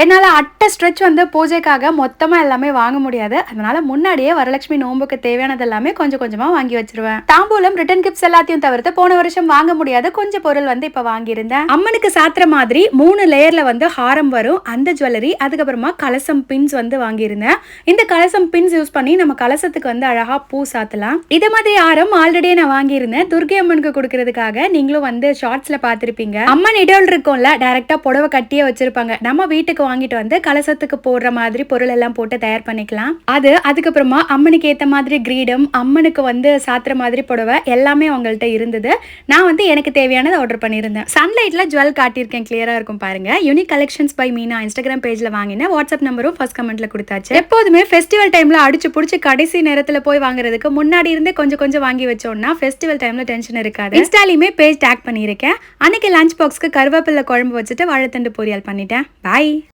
என்னால அட்டை ஸ்ட்ரெச் வந்து பூஜைக்காக மொத்தமா எல்லாமே வாங்க முடியாது. அதனால முன்னாடியே வரலட்சுமி நோம்புக்கு தேவையானது எல்லாமே கொஞ்சம் கொஞ்சமா வாங்கி வச்சிருவேன். தாம்பூலம் ரிட்டர்ன் கிஃப்ட்ஸ் எல்லாத்தையும் தவிர்த்து போன வருஷம் வாங்க முடியாத கொஞ்சம் பொருள் வந்து இப்ப வாங்கியிருந்தேன். அம்மனுக்கு சாத்துற மாதிரி 3 லேயர்ல வந்து ஹாரம் வரும் அந்த ஜுவல்லரி, அதுக்கப்புறமா கலசம் பின்ஸ் வந்து வாங்கியிருந்தேன். இந்த கலசம் பின்ஸ் யூஸ் பண்ணி நம்ம கலசத்துக்கு வந்து அழகா பூ சாத்தலாம். இத மாதிரி ஹாரம் ஆல்ரெடி நான் வாங்கியிருந்தேன் துர்கை அம்மனுக்கு கொடுக்கறதுக்காக. நீங்களும் வந்து ஷார்ட்ஸ்ல பாத்திருப்பீங்க. அம்மன் இடோல் இருக்கும்ல, டைரக்டா புடவை கட்டியே வச்சிருப்பாங்க. நம்ம வீட்டுக்கு வாங்கிட்டு வந்து கலசத்துக்கு போடுற மாதிரி பொருள் எல்லாம் போட்டு தயார் பண்ணிக்கலாம். அதுக்கப்புறமா அம்மனுக்கு ஏத்த மாதிரி கிரீடம், அம்மனுக்கு வந்து சாத்துற மாதிரி புடவை எல்லாமே அவங்கள்ட்ட இருந்தது. நான் வந்து எனக்கு தேவையானது ஆர்டர் பண்ணியிருந்தேன். சன்லைட்ல ஜுவல் காட்டியிருக்கேன், கிளியரா இருக்கும் பாருங்க. Unique collections by Meena Instagram பேஜ்ல வாங்கினேன். வாட்ஸ்அப் நம்பரும் ஃபர்ஸ்ட் கமெண்ட்ல கொடுத்தாச்சு. எப்போதுமே ஃபெஸ்டிவல் டைம்ல அடிச்சு புடிச்சு கடைசி நேரத்துல போய் வாங்குறதுக்கு முன்னாடி இருந்தே கொஞ்சம் கொஞ்சம் வாங்கி வச்சோம்னா ஃபெஸ்டிவல் டைம்ல டென்ஷன் இருக்காது. இன்ஸ்டாலையுமே பேஜ் டேக் பண்ணியிருக்கேன். அன்னைக்கு லஞ்ச் பாக்ஸ்க்கு கருவேப்பிலை குழம்பு வச்சுட்டு வாழைத்தண்டு பொரியல் பண்ணிட்டேன். பாய்.